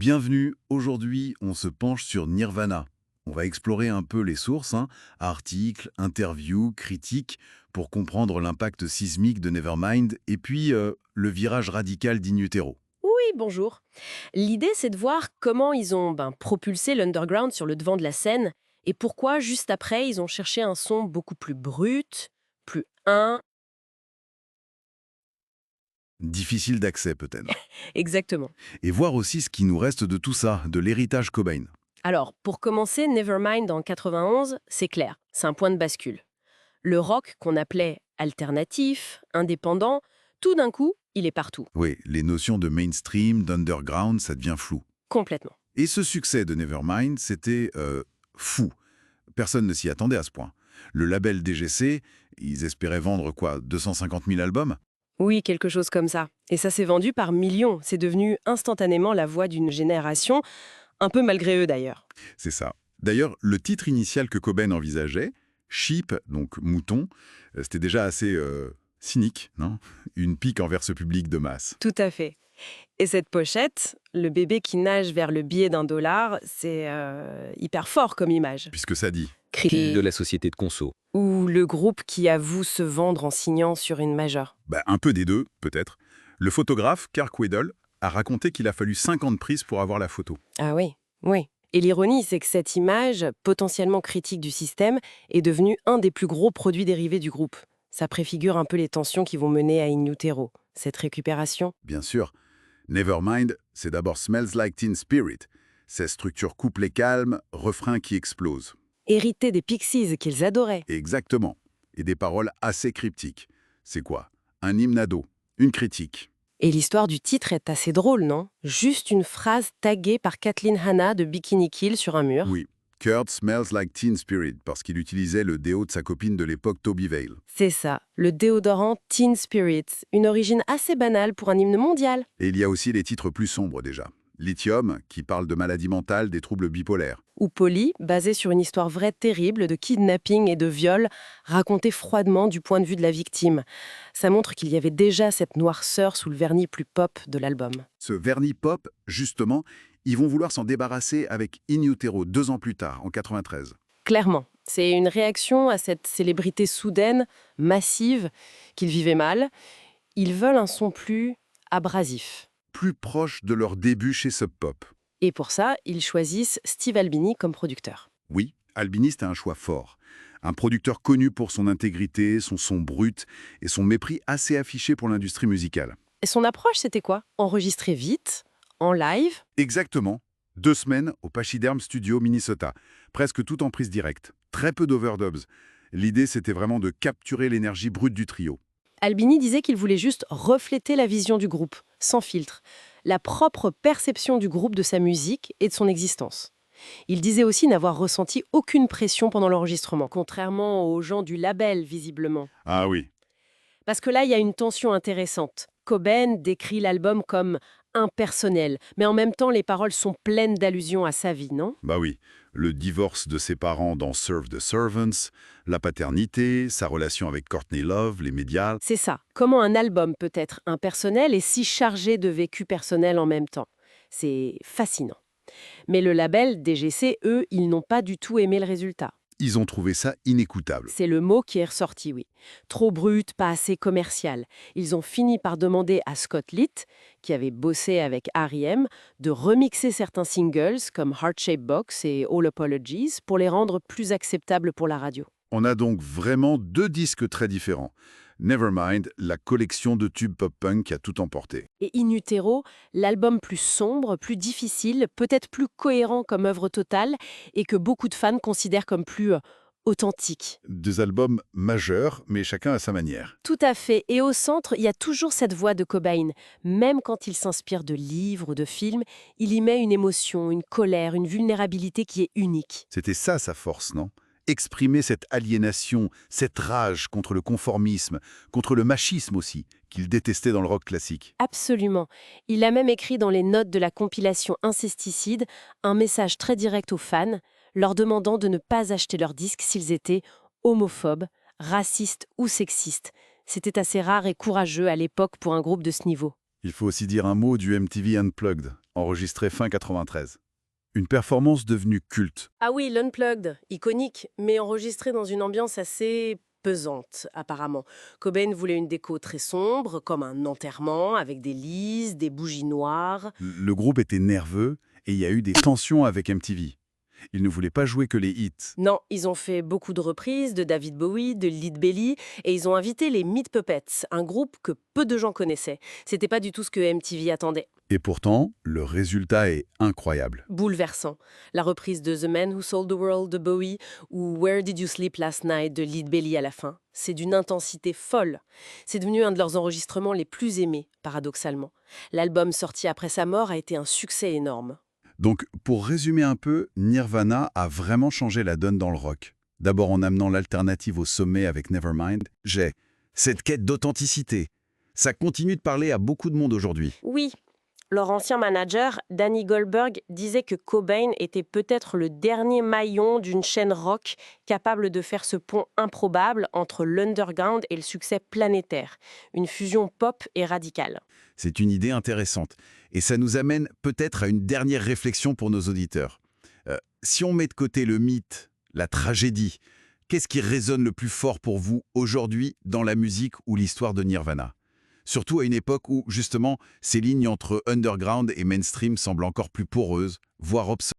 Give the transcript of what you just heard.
Bienvenue, aujourd'hui on se penche sur Nirvana. On va explorer un peu les sources, articles, interviews, critiques, pour comprendre l'impact sismique de Nevermind et puis le virage radical d'In Utero. Oui, bonjour. L'idée, c'est de voir comment ils ont propulsé l'underground sur le devant de la scène et pourquoi, juste après, ils ont cherché un son beaucoup plus brut, plus Difficile d'accès peut-être. exactement. Et voir aussi ce qui nous reste de tout ça, de l'héritage Cobain. Alors, pour commencer, Nevermind en 91, c'est clair, c'est un point de bascule. Le rock qu'on appelait alternatif, indépendant, tout d'un coup, il est partout, Oui, les notions de mainstream, d'underground, ça devient flou. complètement. Et ce succès de Nevermind, c'était fou. Personne ne s'y attendait à ce point. Le label DGC, ils espéraient vendre quoi, 250 000 albums? Oui, quelque chose comme ça. Et ça s'est vendu par millions. C'est devenu instantanément la voix d'une génération, un peu malgré eux d'ailleurs. C'est ça. D'ailleurs, le titre initial que Cobain envisageait, Sheep, donc mouton, c'était déjà assez cynique, non? Une pique envers ce public de masse. Tout à fait. Et cette pochette, le bébé qui nage vers le billet d'1 $, c'est hyper fort comme image. Puisque ça dit. Cri De la société de conso. ou le groupe qui avoue se vendre en signant sur une majeure. Un peu des deux, peut-être. Le photographe, Kirk Weddle, a raconté qu'il a fallu 50 prises pour avoir la photo. Ah oui, oui. Et l'ironie, c'est que cette image, potentiellement critique du système, est devenue un des plus gros produits dérivés du groupe. Ça préfigure un peu les tensions qui vont mener à In Utero. Cette récupération. Bien sûr, Nevermind, c'est d'abord Smells Like Teen Spirit. Ces structures couplet calmes, refrain qui explose. Hérité des Pixies qu'ils adoraient. Exactement. Et des paroles assez cryptiques. C'est quoi? Un hymne ado, une critique. Et l'histoire du titre est assez drôle, non? Juste une phrase taguée par Kathleen Hanna de Bikini Kill sur un mur. Oui, Kurt smells like Teen Spirit parce qu'il utilisait le déo de sa copine de l'époque Toby Vale. C'est ça, le déodorant Teen Spirit, une origine assez banale pour un hymne mondial. Et il y a aussi les titres plus sombres déjà. Lithium, qui parle de maladies mentales, des troubles bipolaires. Ou Polly, basé sur une histoire vraie terrible de kidnapping et de viol, racontée froidement du point de vue de la victime. Ça montre qu'il y avait déjà cette noirceur sous le vernis plus pop de l'album. Ce vernis pop, justement, ils vont vouloir s'en débarrasser avec In Utero 2 ans plus tard, en 93. Clairement, c'est une réaction à cette célébrité soudaine, massive, qu'ils vivaient mal. Ils veulent un son plus abrasif. Plus proche de leur début chez Sub Pop. Et pour ça, ils choisissent Steve Albini comme producteur. Oui, Albiniste a un choix fort. Un producteur connu pour son intégrité, son son brut et son mépris assez affiché pour l'industrie musicale. Et son approche, c'était quoi? Enregistrer vite, en live. Exactement. 2 semaines au Pachyderm Studio, Minnesota. Presque tout en prise directe. Très peu d'overdubs. L'idée, c'était vraiment de capturer l'énergie brute du trio. Albini disait qu'il voulait juste refléter la vision du groupe, sans filtre, la propre perception du groupe de sa musique et de son existence. Il disait aussi n'avoir ressenti aucune pression pendant l'enregistrement, contrairement aux gens du label, visiblement. Ah oui. Parce que là, il y a une tension intéressante. Cobain décrit l'album comme impersonnel, mais en même temps, les paroles sont pleines d'allusions à sa vie, non? Bah oui. Le divorce de ses parents dans Serve the Servants, la paternité, sa relation avec Courtney Love, les médias. C'est ça. Comment un album peut être impersonnel et si chargé de vécu personnel en même temps? C'est fascinant. Mais le label DGC, eux, ils n'ont pas du tout aimé le résultat. Ils ont trouvé ça inécoutable. C'est le mot qui est ressorti, oui. Trop brut, pas assez commercial. Ils ont fini par demander à Scott Litt, qui avait bossé avec R.E.M., de remixer certains singles comme Heart Shape Box et All Apologies pour les rendre plus acceptables pour la radio. On a donc vraiment 2 disques très différents. Nevermind, la collection de tubes pop-punk qui a tout emporté. Et In Utero, l'album plus sombre, plus difficile, peut-être plus cohérent comme œuvre totale et que beaucoup de fans considèrent comme plus authentique. 2 albums majeurs, mais chacun à sa manière. Tout à fait. Et au centre, il y a toujours cette voix de Cobain. Même quand il s'inspire de livres ou de films, il y met une émotion, une colère, une vulnérabilité qui est unique. C'était ça sa force, non? Exprimer cette aliénation, cette rage contre le conformisme, contre le machisme aussi, qu'il détestait dans le rock classique. Absolument. Il a même écrit dans les notes de la compilation Incesticide un message très direct aux fans, leur demandant de ne pas acheter leurs disques s'ils étaient homophobes, racistes ou sexistes. C'était assez rare et courageux à l'époque pour un groupe de ce niveau. Il faut aussi dire un mot du MTV Unplugged. enregistré fin 93. Une performance devenue culte. Ah oui, l'Unplugged, iconique, mais enregistré dans une ambiance assez pesante, apparemment. Cobain voulait une déco très sombre, comme un enterrement, avec des lys, des bougies noires. Le groupe était nerveux et il y a eu des tensions avec MTV. Ils ne voulaient pas jouer que les hits. Non, ils ont fait beaucoup de reprises de David Bowie, de Lead Belly, et ils ont invité les Meat Puppets, un groupe que peu de gens connaissaient. C'était pas du tout ce que MTV attendait. Et pourtant, le résultat est incroyable. Bouleversant. La reprise de The Man Who Sold the World de Bowie ou Where Did You Sleep Last Night de Lead Belly à la fin. C'est d'une intensité folle. C'est devenu un de leurs enregistrements les plus aimés, paradoxalement. L'album sorti après sa mort a été un succès énorme. Donc, pour résumer un peu, Nirvana a vraiment changé la donne dans le rock. D'abord en amenant l'alternative au sommet avec Nevermind, j'ai cette quête d'authenticité. Ça continue de parler à beaucoup de monde aujourd'hui. Oui, leur ancien manager, Danny Goldberg, disait que Cobain était peut-être le dernier maillon d'une chaîne rock capable de faire ce pont improbable entre l'underground et le succès planétaire. Une fusion pop et radicale. C'est une idée intéressante. Et ça nous amène peut-être à une dernière réflexion pour nos auditeurs. Si on met de côté le mythe, la tragédie, qu'est-ce qui résonne le plus fort pour vous aujourd'hui dans la musique ou l'histoire de Nirvana ? Surtout à une époque où, justement, ces lignes entre underground et mainstream semblent encore plus poreuses, voire obsolètes.